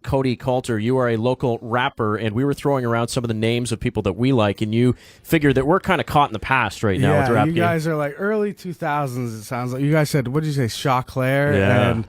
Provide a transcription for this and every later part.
Koty Kolter. You are a local rapper, and we were throwing around some of the names of people that we like, and you figured that we're kind of caught in the past right now with the rap you game. guys are like early 2000s. It sounds like you guys said. What did you say, Chaclair? Yeah. And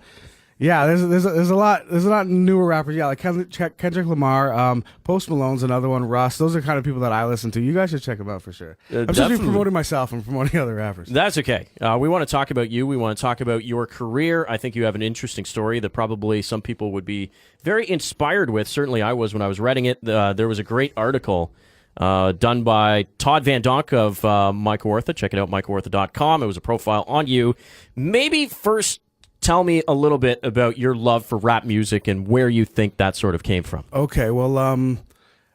yeah, there's a lot newer rappers. Yeah, like Kendrick Lamar, Post Malone's another one. Russ. Those are kind of people that I listen to. You guys should check them out for sure. I'm just promoting myself and promoting other rappers. That's okay. We want to talk about you. We want to talk about your career. I think you have an interesting story that probably some people would be very inspired with. Certainly, I was when I was reading it. There was a great article done by Todd Van Donk of Mike Wartha. Check it out, mikewartha.com. It was a profile on you. Maybe first, tell me a little bit about your love for rap music and where you think that sort of came from. Okay, well,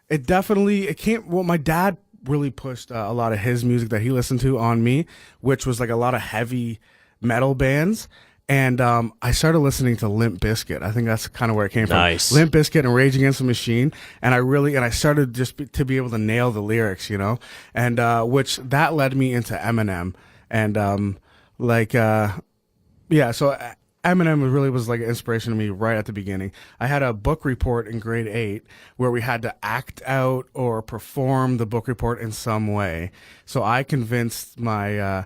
it came. Well, my dad really pushed a lot of his music that he listened to on me, which was like a lot of heavy metal bands. And I started listening to Limp Bizkit. I think that's kind of where it came from. Nice. Limp Bizkit and Rage Against the Machine. And I started just to be able to nail the lyrics, you know, and which that led me into Eminem. And so Eminem really was like an inspiration to me right at the beginning. I had a book report in grade 8 where we had to act out or perform the book report in some way. So I convinced my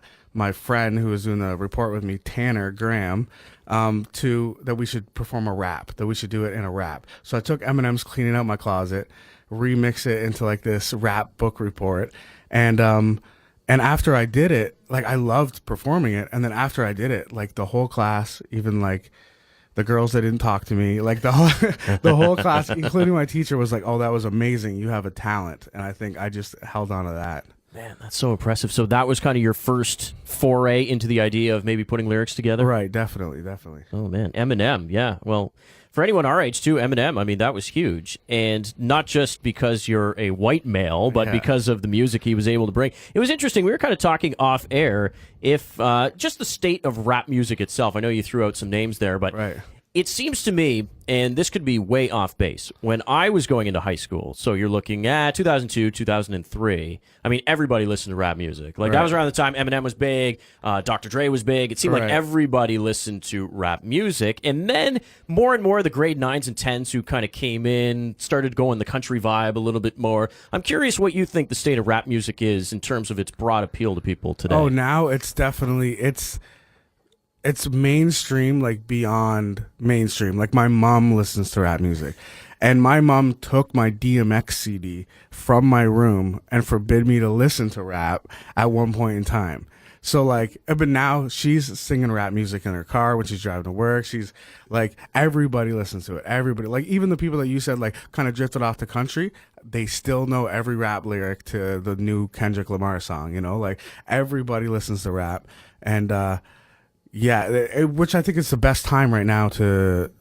friend who was doing the report with me, Tanner Graham, that we should perform a rap, that we should do it in a rap. So I took Eminem's Cleaning Out My Closet, remix it into like this rap book report, and after I did it, like I loved performing it. And then after I did it, like the whole class, even like the girls that didn't talk to me, like the whole class, including my teacher, was like, "Oh, that was amazing. You have a talent." And I think I just held on to that. Man, that's so impressive. So that was kind of your first foray into the idea of maybe putting lyrics together? Right, definitely. Oh, man. Eminem, yeah. Well, for anyone our age, too, Eminem, I mean, that was huge. And not just because you're a white male, but because of the music he was able to bring. It was interesting. We were kind of talking off air if just the state of rap music itself. I know you threw out some names there, but right. It seems to me, and this could be way off base, when I was going into high school, so you're looking at 2002, 2003, I mean, everybody listened to rap music. Like, that was around the time Eminem was big, Dr. Dre was big. It seemed like everybody listened to rap music. And then more and more, the grade 9s and 10s who kind of came in, started going the country vibe a little bit more. I'm curious what you think the state of rap music is in terms of its broad appeal to people today. Oh, now it's definitely, it's mainstream, like beyond mainstream. Like my mom listens to rap music, and my mom took my DMX CD from my room and forbid me to listen to rap at one point in time. So like, but now she's singing rap music in her car when she's driving to work. She's like, everybody listens to it. Everybody, like even the people that you said like kind of drifted off the country, they still know every rap lyric to the new Kendrick Lamar song, you know, like everybody listens to rap. And, which I think is the best time right now to,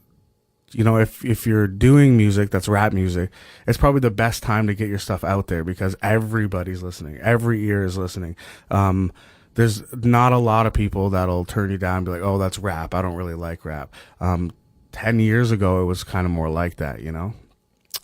you know, if you're doing music that's rap music, it's probably the best time to get your stuff out there because everybody's listening. Every ear is listening. There's not a lot of people that'll turn you down and be like, oh, that's rap. I don't really like rap. 10 years ago, it was kind of more like that, you know?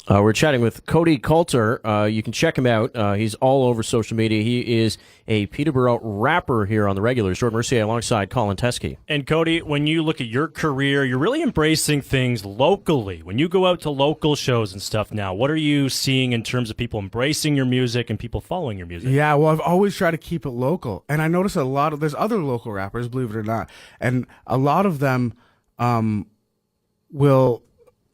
We're chatting with Koty Kolter. You can check him out. He's all over social media. He is a Peterborough rapper here on the regulars. Jordan Mercier alongside Colin Teskey. And Koty, when you look at your career, you're really embracing things locally. When you go out to local shows and stuff now, what are you seeing in terms of people embracing your music and people following your music? Yeah, well, I've always tried to keep it local. And I notice there's other local rappers, believe it or not. And a lot of them will,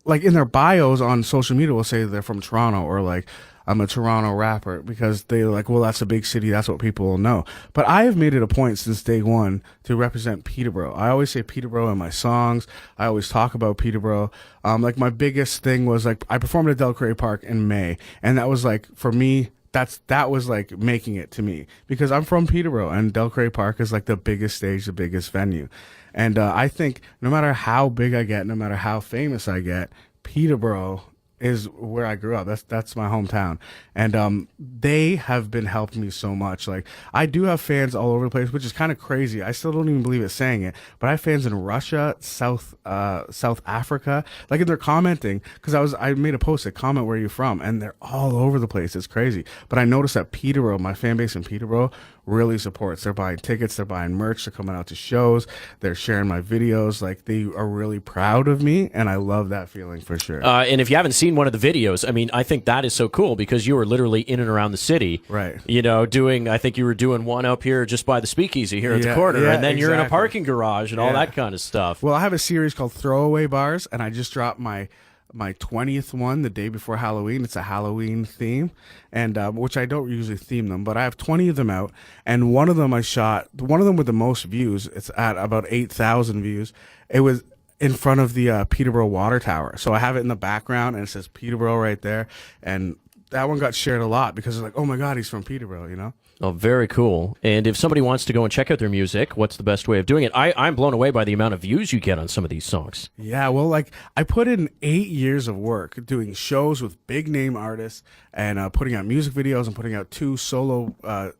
like in their bios on social media, will say they're from Toronto or like, I'm a Toronto rapper because they're like, well, that's a big city. That's what people will know. But I have made it a point since day one to represent Peterborough. I always say Peterborough in my songs. I always talk about Peterborough. Like my biggest thing was like, I performed at Delcray Park in May. And that was like, for me, that was like making it to me because I'm from Peterborough and Delcray Park is like the biggest stage, the biggest venue. And I think no matter how big I get, no matter how famous I get, Peterborough is where I grew up. That's my hometown. And they have been helping me so much. Like I do have fans all over the place, which is kind of crazy. I still don't even believe it saying it, but I have fans in Russia, South Africa. Like, and they're commenting because I made a post that comment where you're from, and they're all over the place. It's crazy. But I noticed that Peterborough, my fan base in Peterborough, really supports. They're buying tickets, they're buying merch, they're coming out to shows, they're sharing my videos. Like, they are really proud of me, and I love that feeling for sure. And if you haven't seen one of the videos, I mean, I think that is so cool because you were literally in and around the city. Right. You know, I think you were doing one up here just by the speakeasy here at the corner, and then you're in a parking garage and all that kind of stuff. Well, I have a series called Throwaway Bars, and I just dropped my 20th one the day before Halloween. It's a Halloween theme, and which I don't usually theme them, but I have 20 of them out, and one of them I shot, one of them with the most views. It's at about 8,000 views. It was in front of the Peterborough Water Tower, so I have it in the background, and it says Peterborough right there, and that one got shared a lot because it's like, oh my God, he's from Peterborough, you know? Oh, very cool. And if somebody wants to go and check out their music, what's the best way of doing it? I'm blown away by the amount of views you get on some of these songs. Yeah, well, like, I put in 8 years of work doing shows with big name artists and putting out music videos and putting out 2 solo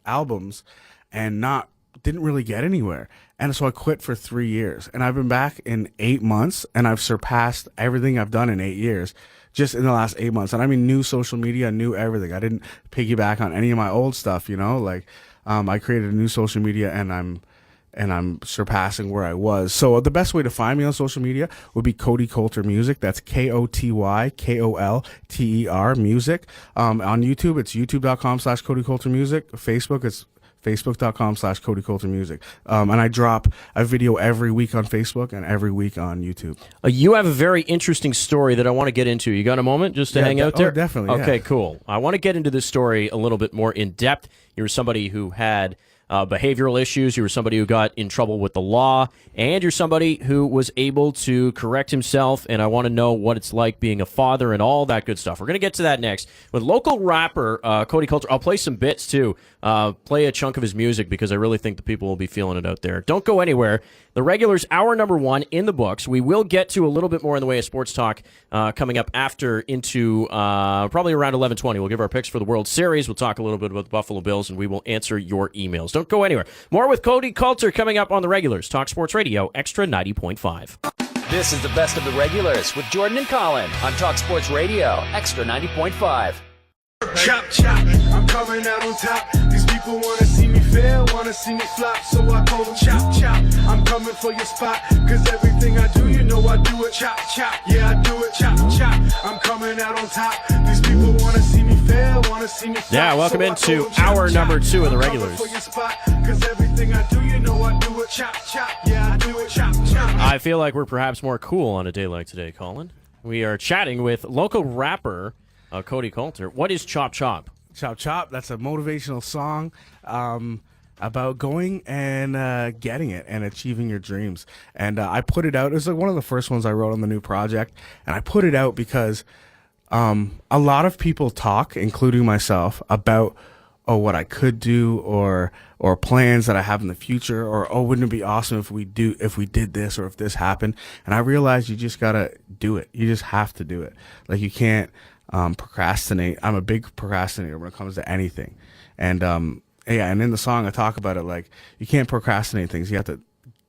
albums, and didn't really get anywhere. And so I quit for 3 years, and I've been back in 8 months, and I've surpassed everything I've done in 8 years. Just in the last 8 months. And I mean, new social media, new everything. I didn't piggyback on any of my old stuff, you know, like, I created a new social media, and I'm surpassing where I was. So the best way to find me on social media would be Koty Kolter Music. That's KOTYKOLTER Music. On YouTube, it's youtube.com/Koty Kolter Music. Facebook, it's facebook.com/Koty Kolter Music. And I drop a video every week on Facebook and every week on YouTube. You have a very interesting story that I want to get into. You got a moment just to hang out there? Oh, definitely. Okay, cool. I want to get into this story a little bit more in depth. You were somebody who had behavioral issues. You were somebody who got in trouble with the law, and you're somebody who was able to correct himself, and I want to know what it's like being a father and all that good stuff. We're going to get to that next. With local rapper Koty Kolter, I'll play some bits too. Play a chunk of his music because I really think the people will be feeling it out there. Don't go anywhere. The Regulars, hour number 1 in the books. We will get to a little bit more in the way of sports talk coming up after into probably around 11:20. We'll give our picks for the World Series. We'll talk a little bit about the Buffalo Bills, and we will answer your emails. Don't go anywhere. More with Koty Kolter coming up on the Regulars. Talk Sports Radio, Extra 90.5. This is the best of the Regulars with Jordan and Colin on Talk Sports Radio, Extra 90.5. Chop, chop, I'm coming out on top. These people wanna see me fail, wanna see me flop, so I call them chop, chop. I'm coming for your spot, cause everything I do, you know I do it. Chop, chop, yeah, I do it. Chop, chop, I'm coming out on top. These people wanna see me fail, wanna see me flop. Yeah, welcome into hour number 2 of the Regulars. I feel like we're perhaps more cool on a day like today, Colin. We are chatting with local rapper Koty Kolter. What is Chop Chop? Chop Chop, that's a motivational song about going and getting it and achieving your dreams. And I put it out. It was like one of the first ones I wrote on the new project. And I put it out because a lot of people talk, including myself, about what I could do or plans that I have in the future, or wouldn't it be awesome if we did this, or if this happened. And I realized you just gotta do it. You just have to do it. Like, you can't procrastinate. I'm a big procrastinator when it comes to anything. And and in the song I talk about it, like, you can't procrastinate things. You have to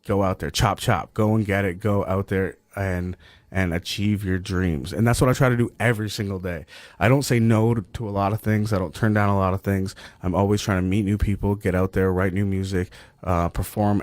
go out there, chop chop, go and get it, go out there and achieve your dreams. And that's what I try to do every single day. I don't say no to a lot of things. I don't turn down a lot of things. I'm always trying to meet new people, get out there, write new music, perform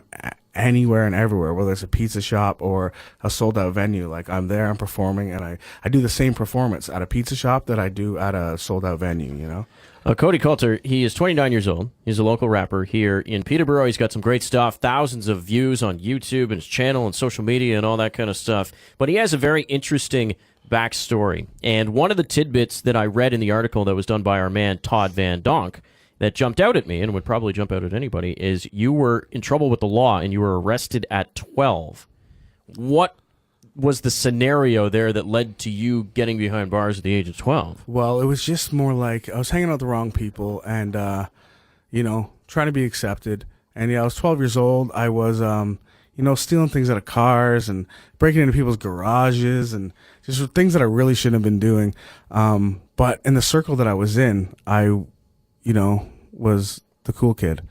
anywhere and everywhere, whether it's a pizza shop or a sold out venue. Like, I'm there, I'm performing, and I do the same performance at a pizza shop that I do at a sold out venue, you know? Koty Kolter, he is 29 years old. He's a local rapper here in Peterborough. He's got some great stuff, thousands of views on YouTube and his channel and social media and all that kind of stuff. But he has a very interesting backstory. And one of the tidbits that I read in the article that was done by our man Todd Van Donk that jumped out at me, and would probably jump out at anybody, is you were in trouble with the law and you were arrested at 12. What was the scenario there that led to you getting behind bars at the age of 12? Well, it was just more like I was hanging out with the wrong people and, trying to be accepted. And, I was 12 years old. I was, stealing things out of cars and breaking into people's garages and just things that I really shouldn't have been doing. But in the circle that I was in, I was the cool kid.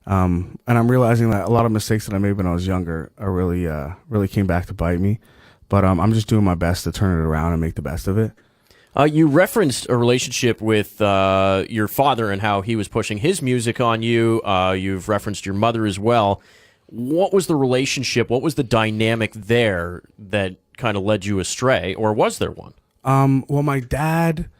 And I'm realizing that a lot of mistakes that I made when I was younger are really came back to bite me. But I'm just doing my best to turn it around and make the best of it. You referenced a relationship with your father and how he was pushing his music on you. You've referenced your mother as well. What was the relationship? What was the dynamic there that kind of led you astray, or was there one? Well, my dad,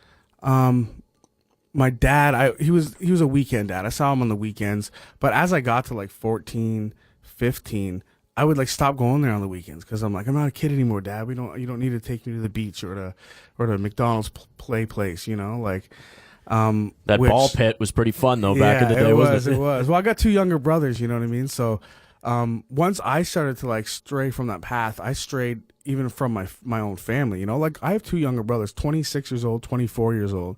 he was a weekend dad. I saw him on the weekends, but as I got to like 14, 15, I would like stop going there on the weekends because I'm like, I'm not a kid anymore, Dad. You don't need to take me to the beach or to McDonald's play place, like. That ball pit was pretty fun though back in the day, wasn't it? It was. Well, I got two younger brothers, you know what I mean? So once I started to like stray from that path, I strayed even from my own family, like I have two younger brothers, 26 years old, 24 years old.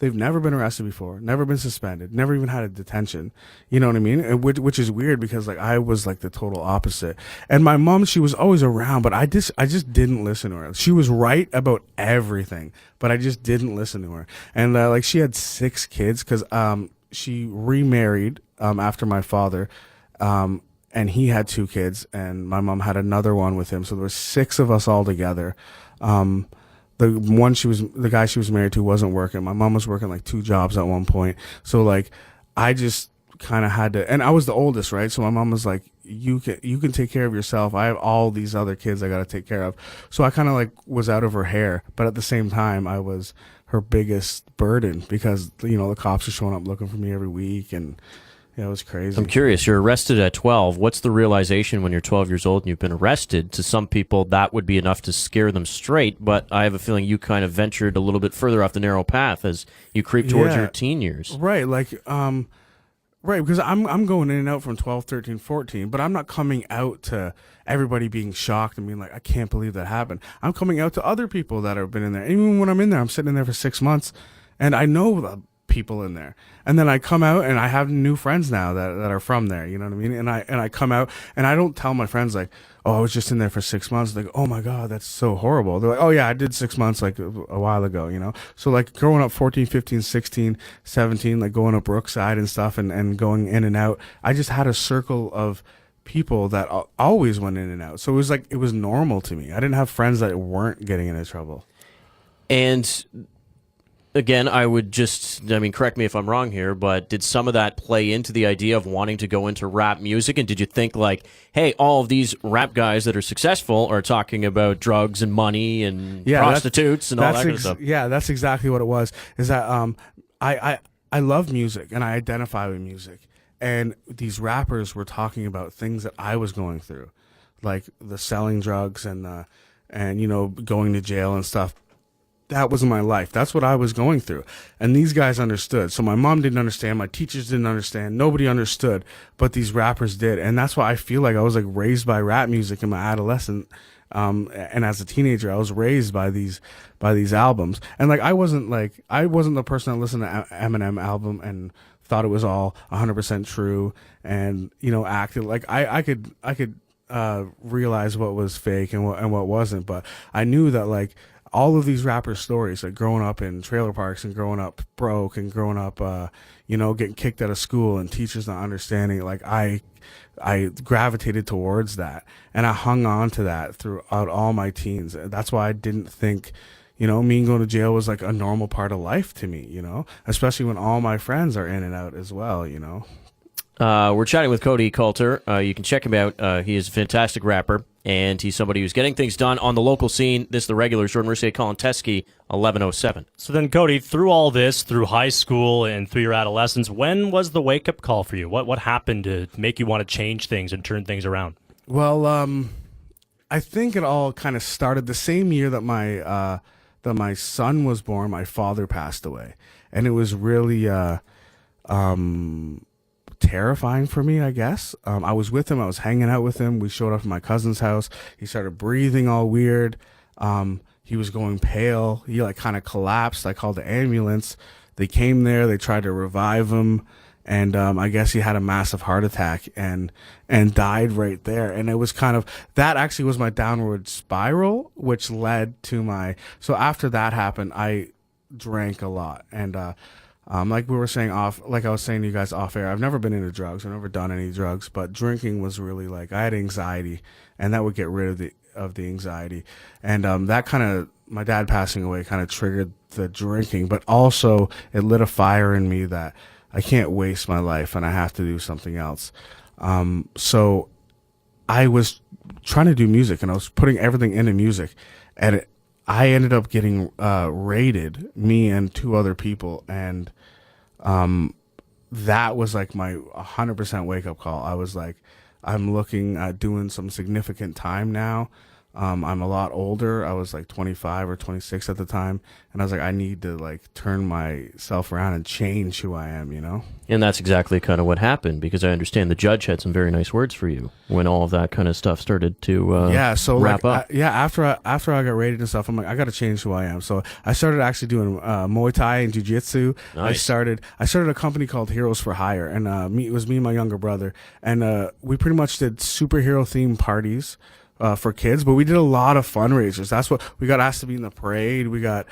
They've never been arrested before, never been suspended, never even had a detention. You know what I mean? Which is weird because like I was like the total opposite. And my mom, she was always around, but I just didn't listen to her. She was right about everything, but I just didn't listen to her. And like she had 6 kids because she remarried after my father, and he had 2 kids, and my mom had another one with him. So there were 6 of us all together. The guy she was married to wasn't working. My mom was working like 2 jobs at one point. So like, I just kind of had to, and I was the oldest, right? So my mom was like, you can take care of yourself. I have all these other kids I got to take care of. So I kind of like was out of her hair, but at the same time, I was her biggest burden because, the cops are showing up looking for me every week, and yeah, it was crazy. I'm curious, you're arrested at 12. What's the realization when you're 12 years old and you've been arrested? To some people, that would be enough to scare them straight, but I have a feeling you kind of ventured a little bit further off the narrow path as you creep towards your teen years. Right, right, because I'm going in and out from 12, 13, 14, but I'm not coming out to everybody being shocked and being like, I can't believe that happened. I'm coming out to other people that have been in there. Even when I'm in there, I'm sitting in there for 6 months, and I know the people in there, and then I come out and I have new friends now that are from there, you know what I mean? And I come out and I don't tell my friends like, oh, I was just in there for 6 months. They're like, oh my God, that's so horrible. They're like, oh yeah, I did 6 months like a while ago, So like growing up 14, 15, 16, 17, like going up Brookside and stuff and going in and out, I just had a circle of people that always went in and out. So it was normal to me. I didn't have friends that weren't getting into trouble. And again, correct me if I'm wrong here, but did some of that play into the idea of wanting to go into rap music? And did you think like, hey, all of these rap guys that are successful are talking about drugs and money and prostitutes and all that kind of stuff? Yeah, that's exactly what it was. Is that I love music and I identify with music. And these rappers were talking about things that I was going through, like the selling drugs and going to jail and stuff. That was my life. That's what I was going through. And these guys understood. So my mom didn't understand. My teachers didn't understand. Nobody understood. But these rappers did. And that's why I feel like I was like raised by rap music in my adolescent. And as a teenager, I was raised by these albums. And like, I wasn't the person that listened to Eminem album and thought it was all 100% true and, acted like I could realize what was fake and what wasn't. But I knew that like, all of these rappers' stories, like growing up in trailer parks and growing up broke and growing up, getting kicked out of school and teachers not understanding, like I gravitated towards that and I hung on to that throughout all my teens. That's why I didn't think, me going to jail was like a normal part of life to me, especially when all my friends are in and out as well, We're chatting with Koty Kolter. You can check him out. He is a fantastic rapper. And he's somebody who's getting things done on the local scene. This is the Regulars, Jordan Mercier, Colin Teske, 1107. So then, Koty, through all this, through high school and through your adolescence, when was the wake-up call for you? What happened to make you want to change things and turn things around? Well, I think it all kind of started the same year that my son was born. My father passed away. And it was really terrifying for me, I guess. I was with him. I was hanging out with him. We showed up at my cousin's house. He started breathing all weird. He was going pale. He like kind of collapsed. I called the ambulance. They came there. They tried to revive him. And I guess he had a massive heart attack and died right there. And it was kind of, that actually was my downward spiral, which led to so after that happened, I drank a lot. And like we were saying like I was saying to you guys off air, I've never been into drugs. I've never done any drugs, but drinking was really like, I had anxiety and that would get rid of the anxiety. And that kind of my dad passing away kind of triggered the drinking, but also it lit a fire in me that I can't waste my life and I have to do something else. So I was trying to do music, and I was putting everything into music, and I ended up getting raided, me and 2 other people, and that was like my 100% wake up call. I was like, I'm looking at doing some significant time now. I'm a lot older. I was like 25 or 26 at the time, and I was like, I need to like turn myself around and change who I am, you know? And that's exactly kind of what happened, because I understand the judge had some very nice words for you when all of that kind of stuff started to wrap up. After I got rated and stuff, I'm like, I got to change who I am. So I started actually doing Muay Thai and Jiu-Jitsu. Nice. I started a company called Heroes for Hire, and it was me and my younger brother, and we pretty much did superhero themed parties for kids, but we did a lot of fundraisers. That's what we got asked to be in the parade. We got,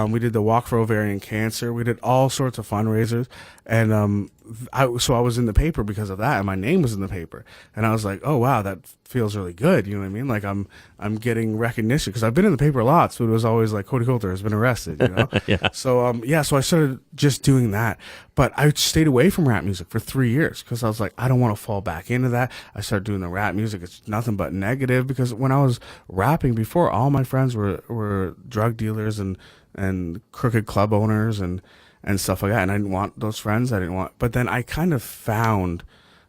we did the walk for ovarian cancer. We did all sorts of fundraisers. And, I was in the paper because of that, and my name was in the paper. And I was like, oh wow, that feels really good. You know what I mean? Like I'm getting recognition, because I've been in the paper a lot. So it was always like, Koty Kolter has been arrested, you know? Yeah. So, so I started just doing that, but I stayed away from rap music for 3 years, because I was like, I don't want to fall back into that. I started doing the rap music. It's nothing but negative, because when I was rapping before, all my friends were drug dealers and crooked club owners and stuff like that. And I didn't want those friends. But then I kind of found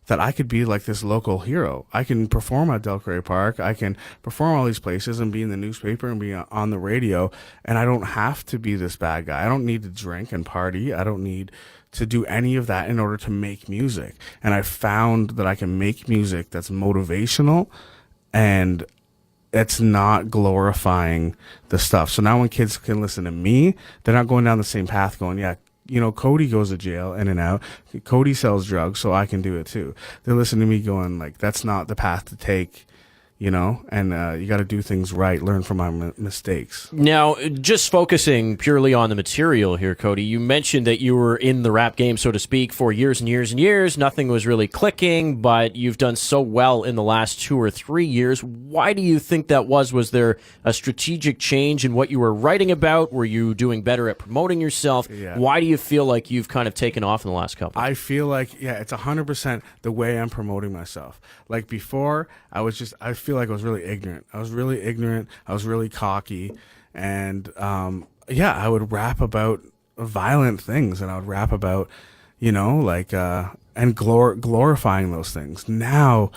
that I could be like this local hero. I can perform at Delcray Park. I can perform all these places and be in the newspaper and be on the radio. And I don't have to be this bad guy. I don't need to drink and party. I don't need to do any of that in order to make music. And I found that I can make music that's motivational and it's not glorifying the stuff. So now when kids can listen to me, they're not going down the same path going, yeah, you know, Koty goes to jail in and out. Koty sells drugs, so I can do it too. They listen to me going like, that's not the path to take, you know, and you got to do things right, learn from my mistakes. Now, just focusing purely on the material here, Koty, you mentioned that you were in the rap game, so to speak, for years and years and years. Nothing was really clicking, but you've done so well in the last 2 or 3 years. Why do you think that was? Was there a strategic change in what you were writing about? Were you doing better at promoting yourself? Yeah. Why do you feel like you've kind of taken off in the last couple? I feel like, yeah, it's 100% the way I'm promoting myself. Like before, I feel like I was really ignorant. I was really cocky. And, I would rap about violent things, and I would rap about, you know, like, and glorifying those things. Now,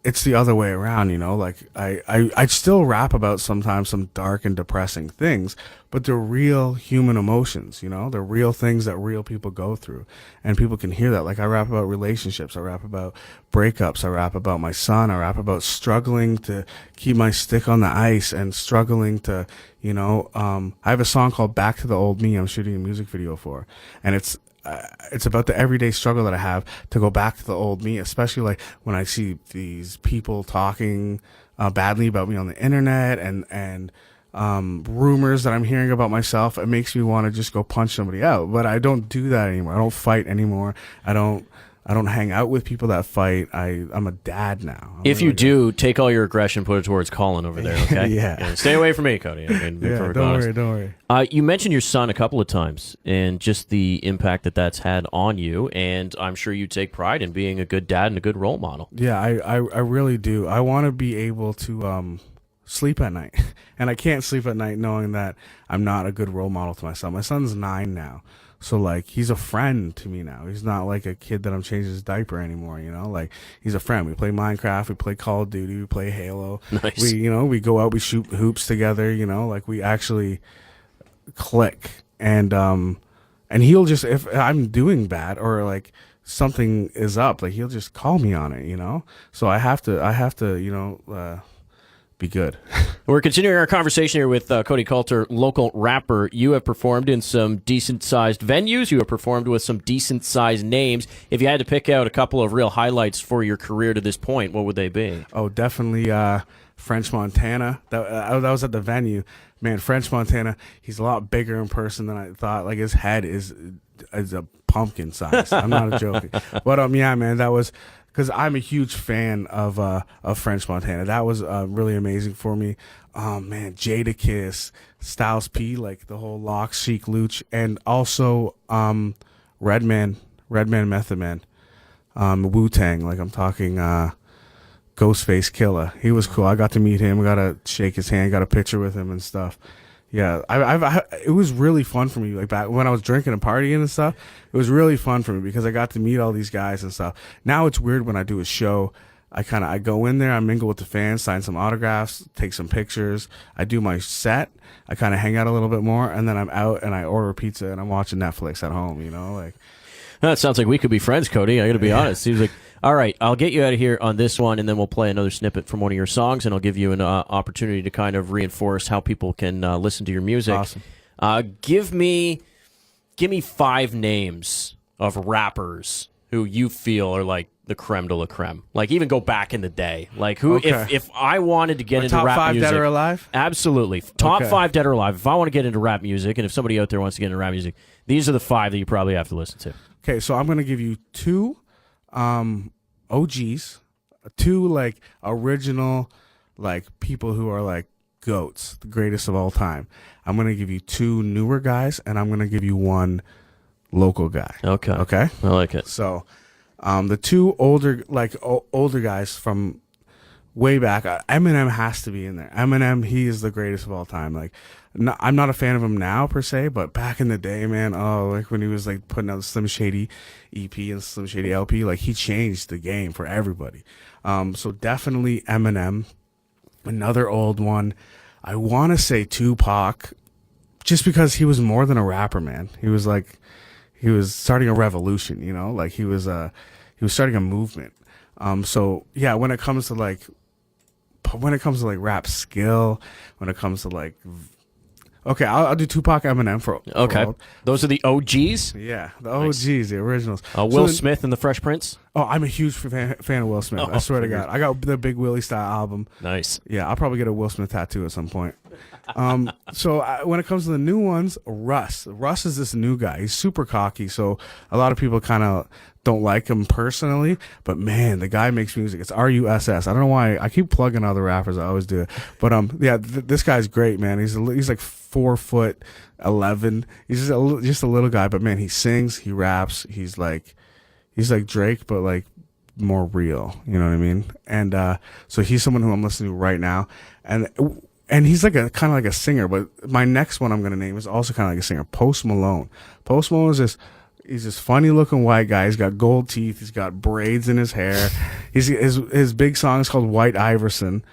it's the other way around, you know, like I still rap about sometimes some dark and depressing things, but they're real human emotions, you know, they're real things that real people go through, and people can hear that. Like I rap about relationships, I rap about breakups, I rap about my son, I rap about struggling to keep my stick on the ice and struggling to, you know, I have a song called Back to the Old Me I'm shooting a music video for, and it's about the everyday struggle that I have to go back to the old me, especially like when I see these people talking badly about me on the internet and rumors that I'm hearing about myself. It makes me want to just go punch somebody out, but I don't do that anymore. I don't fight anymore. I don't hang out with people that fight. I'm a dad now. If you do, take all your aggression, put it towards Colin over there, okay? Yeah. Stay away from me, Koty. I mean, don't worry. You mentioned your son a couple of times and just the impact that that's had on you, and I'm sure you take pride in being a good dad and a good role model. Yeah, I really do. I want to be able to sleep at night, and I can't sleep at night knowing that I'm not a good role model to my son. My son's 9 now. So, like, he's a friend to me now. He's not like a kid that I'm changing his diaper anymore, you know? Like, he's a friend. We play Minecraft, we play Call of Duty, we play Halo. Nice. We go out, we shoot hoops together, you know? Like, we actually click. And he'll just, if I'm doing bad or, like, something is up, like, he'll just call me on it, you know? So I have to, you know, be good. We're continuing our conversation here with Koty Kolter, local rapper. You have performed in some decent-sized venues. You have performed with some decent-sized names. If you had to pick out a couple of real highlights for your career to this point, what would they be? Oh, definitely French Montana. That was at the venue. Man, French Montana, he's a lot bigger in person than I thought. Like, his head is a pumpkin size. I'm not joking. But, yeah, man, that was because I'm a huge fan of French Montana. That was really amazing for me. Man, Jadakiss, Styles P, like the whole Lox, Chic, Luch, and also Redman, Method Man, Wu-Tang. Like I'm talking Ghostface Killer. He was cool. I got to meet him. Got to shake his hand. Got a picture with him and stuff. Yeah, it was really fun for me. Like back when I was drinking and partying and stuff, it was really fun for me because I got to meet all these guys and stuff. Now it's weird when I do a show. I go in there, I mingle with the fans, sign some autographs, take some pictures. I do my set. I kind of hang out a little bit more, and then I'm out and I order pizza and I'm watching Netflix at home. You know, like That sounds like we could be friends, Koty. I got to be honest. Seems like, all right, I'll get you out of here on this one, and then we'll play another snippet from one of your songs, and I'll give you an opportunity to kind of reinforce how people can listen to your music. Awesome. Give me 5 names of rappers who you feel are like the creme de la creme. Like even go back in the day. Like who? Okay. If I wanted to get into top rap 5 music, dead or alive? Absolutely. Top Okay. 5 dead or alive. If I want to get into rap music, and if somebody out there wants to get into rap music, these are the 5 that you probably have to listen to. Okay, so I'm gonna give you 2 OGs, 2 like original like people who are like goats, the greatest of all time. I'm gonna give you 2 newer guys, and I'm gonna give you 1 local guy. Okay. Okay. I like it. So, the 2 older guys from way back, Eminem has to be in there. Eminem, he is the greatest of all time. Like, I'm not a fan of him now per se, but back in the day, man, like when he was like putting out the Slim Shady EP and Slim Shady LP, like he changed the game for everybody. So definitely Eminem. Another old one, I want to say Tupac, just because he was more than a rapper, man. He was starting a revolution, you know, like he was starting a movement. So yeah, when it comes to like rap skill, when it comes to like, okay, I'll do Tupac, Eminem for Okay. for Those are the OGs? yeah, the OGs, the originals. Will So- Smith and the Fresh Prince? Oh, I'm a huge fan of Will Smith. I swear to God, I got the Big Willie style album. Nice. Yeah, I'll probably get a Will Smith tattoo at some point. When it comes to the new ones, Russ is this new guy. He's super cocky, so a lot of people kind of don't like him personally, but man, the guy makes music. It's RUSS. I don't know why I keep plugging other rappers. I always do it, but yeah, this guy's great, man. He's like 4'11". He's just a little guy, but man, he sings, he raps. He's like Drake, but like more real. You know what I mean? And so he's someone who I'm listening to right now, and he's like kind of like a singer. But my next one I'm gonna name is also kind of like a singer, Post Malone. Post Malone is he's this funny looking white guy. He's got gold teeth. He's got braids in his hair. His big song is called White Iverson.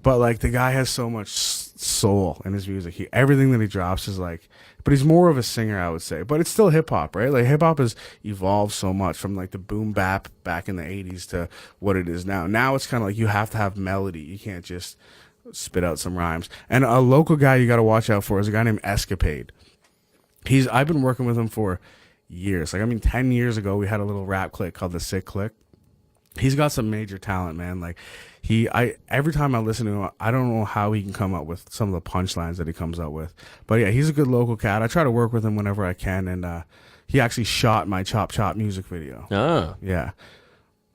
But like the guy has so much soul in his music. Everything that he drops is like, but he's more of a singer, I would say. But it's still hip hop, right? Like hip hop has evolved so much from like the boom bap back in the 80s to what it is now. Now it's kind of like you have to have melody. You can't just spit out some rhymes. And a local guy you got to watch out for is a guy named Escapade. I've been working with him for years. 10 years ago we had a little rap clique called the Sick Click. He's got some major talent, man. Like every time I listen to him, I don't know how he can come up with some of the punchlines that he comes up with. But yeah, he's a good local cat. I try to work with him whenever I can, and he actually shot my Chop Chop music video. Ah, Yeah.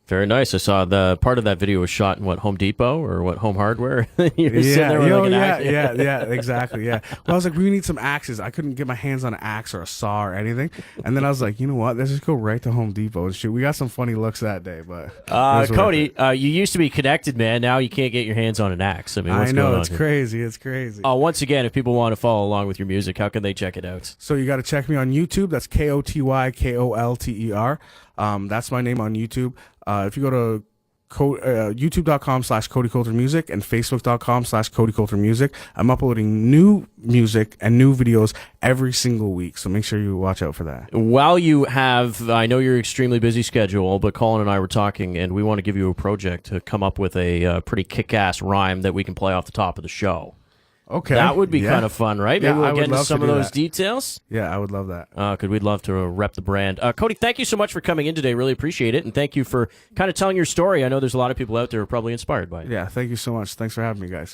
very nice. I saw the part of that video was shot in Home Depot or Home Hardware. You're sitting there with like an axe. yeah, exactly, yeah. Well, I was like, we need some axes. I couldn't get my hands on an axe or a saw or anything. And then I was like, you know what? Let's just go right to Home Depot and shoot. We got some funny looks that day, but it was worth it. Koty, you used to be connected, man. Now you can't get your hands on an axe. I mean, what's I know, going on it's here? crazy. It's crazy. Once again, if people want to follow along with your music, how can they check it out? So you got to check me on YouTube. That's KOTY KOLTER. That's my name on YouTube. If you go to youtube.com/Koty Kolter Music and facebook.com/Koty Kolter Music, I'm uploading new music and new videos every single week. So make sure you watch out for that. While you have, I know you're extremely busy schedule, but Colin and I were talking, and we want to give you a project to come up with a pretty kick-ass rhyme that we can play off the top of the show. Okay. That would be Yeah. kind of fun, right? Yeah, Maybe I we'll would get into love some to of do those that. details. Yeah, I would love that. Because we'd love to rep the brand. Koty, thank you so much for coming in today. Really appreciate it. And thank you for kind of telling your story. I know there's a lot of people out there who are probably inspired by it. Yeah, thank you so much. Thanks for having me, guys.